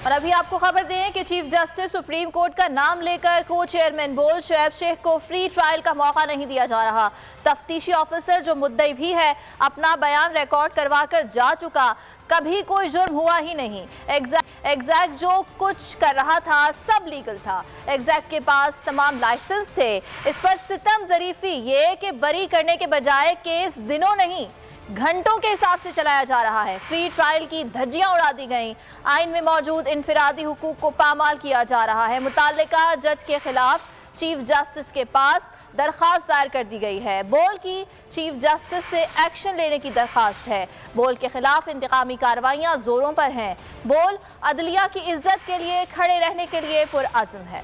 اور ابھی آپ کو خبر دیں کہ چیف جسٹس سپریم کورٹ کا نام لے کر کو چیئرمین بول شعیب شیخ کو فری ٹرائل کا موقع نہیں دیا جا رہا۔ تفتیشی آفیسر جو مدعی بھی ہے اپنا بیان ریکارڈ کروا کر جا چکا، کبھی کوئی جرم ہوا ہی نہیں۔ ایگزیکٹ جو کچھ کر رہا تھا سب لیگل تھا۔ ایگزیکٹ کے پاس تمام لائسنس تھے۔ اس پر ستم ظریفی یہ کہ بری کرنے کے بجائے کیس دنوں نہیں گھنٹوں کے حساب سے چلایا جا رہا ہے۔ فری ٹرائل کی دھجیاں اڑا دی گئیں۔ آئین میں موجود انفرادی حقوق کو پامال کیا جا رہا ہے۔ متعلقہ جج کے خلاف چیف جسٹس کے پاس درخواست دائر کر دی گئی ہے۔ بول کی چیف جسٹس سے ایکشن لینے کی درخواست ہے۔ بول کے خلاف انتقامی کارروائیاں زوروں پر ہیں۔ بول عدلیہ کی عزت کے لیے کھڑے رہنے کے لیے پرعزم ہے۔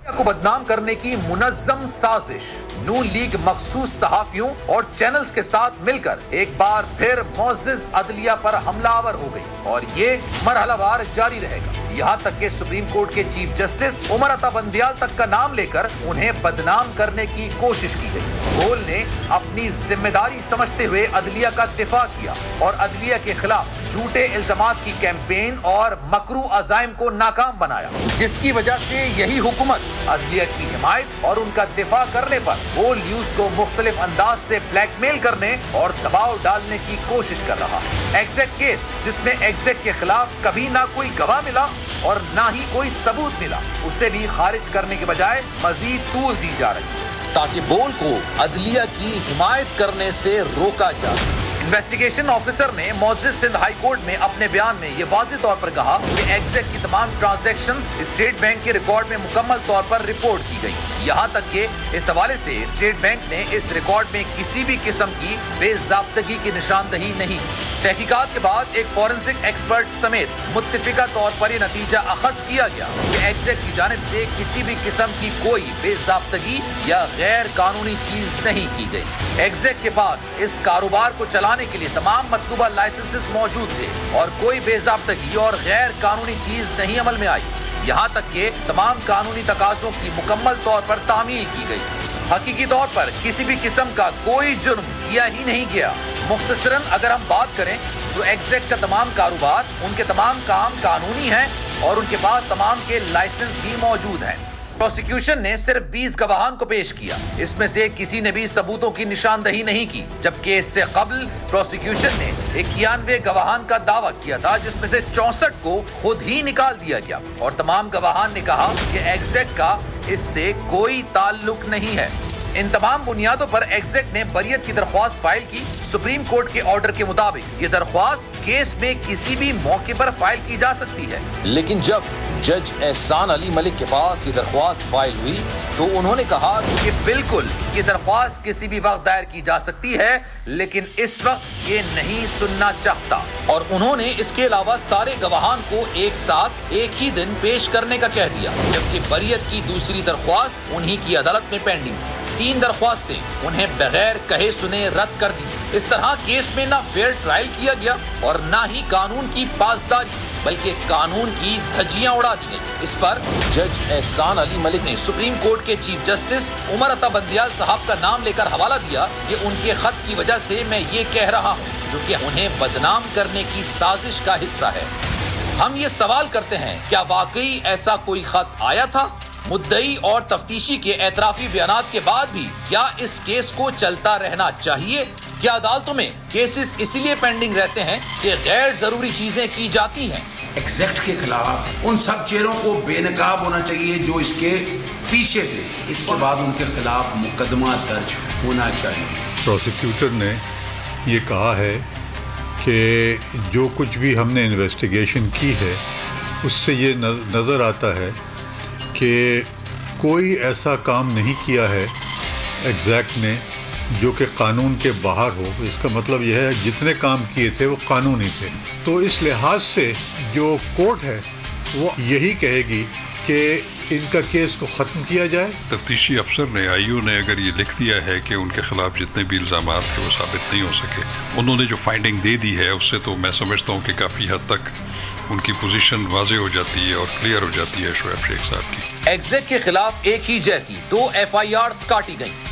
کو بدنام کرنے کی منظم سازش نون لیگ مخصوص صحافیوں اور چینلز کے ساتھ مل کر ایک بار پھر معزز عدلیہ پر حملہ آور ہو گئی اور یہ مرحلہ وار جاری رہے گا، یہاں تک کہ سپریم کورٹ کے چیف جسٹس عمر عطا بندیال تک کا نام لے کر انہیں بدنام کرنے کی کوشش کی گئی۔ بول نے اپنی ذمہ داری سمجھتے ہوئے عدلیہ کا دفاع کیا اور عدلیہ کے خلاف جھوٹے الزامات کی کیمپین اور مکروہ عزائم کو ناکام بنایا، جس کی وجہ سے یہی حکومت عدلیہ کی حمایت اور ان کا دفاع کرنے پر بول نیوز کو مختلف انداز سے بلیک میل کرنے اور دباؤ ڈالنے کی کوشش کر رہا ہے۔ ایگزیکٹ کیس جس میں ایگزیکٹ کے خلاف کبھی نہ کوئی گواہ ملا اور نہ ہی کوئی ثبوت ملا، اسے بھی خارج کرنے کے بجائے مزید طول دی جا رہی ہے تاکہ بول کو عدلیہ کی حمایت کرنے سے روکا جا سکے۔ انویسٹیگیشن آفیسر نے معزز سندھ ہائی کورٹ میں اپنے بیان میں یہ واضح طور پر کہا کہ ایگزیکٹ کی تمام ٹرانزیکشنز اسٹیٹ بینک کے ریکارڈ میں مکمل طور پر رپورٹ کی گئی، یہاں تک کہ اس حوالے سے اسٹیٹ بینک نے اس ریکارڈ میں کسی بھی قسم کی بے ضابطگی کی نشاندہی نہیں کی۔ تحقیقات کے بعد ایک فورنسک ایکسپرٹ سمیت متفقہ طور پر یہ نتیجہ اخذ کیا گیا کہ ایگزیکٹ کی جانب سے کسی بھی قسم کی کوئی بے ضابطگی یا غیر قانونی چیز نہیں کی گئی۔ ایگزیکٹ کے پاس اس کاروبار کو چلانے کے لیے تمام مطلوبہ لائسنسز موجود تھے اور کوئی بے ضابطگی اور غیر قانونی چیز نہیں عمل میں آئی، یہاں تک کہ تمام قانونی تقاضوں کی مکمل طور پر تعمیل کی گئی۔ حقیقی طور پر کسی بھی قسم کا کوئی جرم کیا ہی نہیں گیا۔ مختصراً اگر ہم بات کریں تو ایگزیکٹ کا تمام کاروبار، ان کے تمام کام قانونی ہیں اور ان کے پاس تمام کے لائسنس بھی موجود ہیں۔ پروسیکیوشن نے صرف 20 گواہان کو پیش کیا، اس میں سے کسی نے بھی ثبوتوں کی نشاندہی نہیں کی، جبکہ اس سے قبل پروسیکیوشن نے 91 گواہان کا دعویٰ کیا تھا، جس میں سے 64 کو خود ہی نکال دیا گیا اور تمام گواہان نے کہا کہ ایگزیکٹ کا اس سے کوئی تعلق نہیں ہے۔ ان تمام بنیادوں پر ایگزیکٹ نے بریت کی درخواست فائل کی۔ سپریم کورٹ کے آرڈر کے مطابق یہ درخواست کیس میں کسی بھی موقع پر فائل کی جا سکتی ہے، لیکن جب جج احسان علی ملک کے پاس یہ درخواست فائل ہوئی تو انہوں نے کہا کہ بالکل یہ درخواست کسی بھی وقت دائر کی جا سکتی ہے، لیکن اس وقت یہ نہیں سننا چاہتا، اور انہوں نے اس کے علاوہ سارے گواہان کو ایک ساتھ ایک ہی دن پیش کرنے کا کہہ دیا، جبکہ بریت کی دوسری درخواست انہی کی عدالت میں پینڈنگ تھی۔ 3 درخواستیں انہیں بغیر کہے سنے رد کر دی۔ اس طرح کیس میں نہ فیئر ٹرائل کیا گیا اور نہ ہی قانون کی پاسداری، بلکہ قانون کی دھجیاں اڑا دی گئی۔ اس پر جج احسان علی ملک نے سپریم کورٹ کے چیف جسٹس عمر عطا بندیال صاحب کا نام لے کر حوالہ دیا کہ ان کے خط کی وجہ سے میں یہ کہہ رہا ہوں، جو کہ انہیں بدنام کرنے کی سازش کا حصہ ہے۔ ہم یہ سوال کرتے ہیں، کیا واقعی ایسا کوئی خط آیا تھا؟ مدعی اور تفتیشی کے اعترافی بیانات کے بعد بھی کیا اس کیس کو چلتا رہنا چاہیے؟ کیا عدالتوں میں کیسز اسی لیے پینڈنگ رہتے ہیں کہ غیر ضروری چیزیں کی جاتی ہیں؟ ایگزیکٹ کے خلاف ان سب چہروں کو بے نقاب ہونا چاہیے جو اس کے پیچھے تھے، اس کے بعد ان کے خلاف مقدمہ درج ہونا چاہیے۔ پروسیکیوٹر نے یہ کہا ہے کہ جو کچھ بھی ہم نے انویسٹیگیشن کی ہے اس سے یہ نظر آتا ہے کہ کوئی ایسا کام نہیں کیا ہے ایگزیکٹ نے جو کہ قانون کے باہر ہو۔ اس کا مطلب یہ ہے جتنے کام کیے تھے وہ قانونی تھے، تو اس لحاظ سے جو کورٹ ہے وہ یہی کہے گی کہ ان کا کیس کو ختم کیا جائے۔ تفتیشی افسر نے IU نے اگر یہ لکھ دیا ہے کہ ان کے خلاف جتنے بھی الزامات تھے وہ ثابت نہیں ہو سکے، انہوں نے جو فائنڈنگ دے دی ہے اس سے تو میں سمجھتا ہوں کہ کافی حد تک ان کی پوزیشن واضح ہو جاتی ہے اور کلیئر ہو جاتی ہے شعیب شیخ صاحب کی۔ ایگزیکٹ کے خلاف ایک ہی جیسی 2 FIRs کاٹی گئیں۔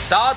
7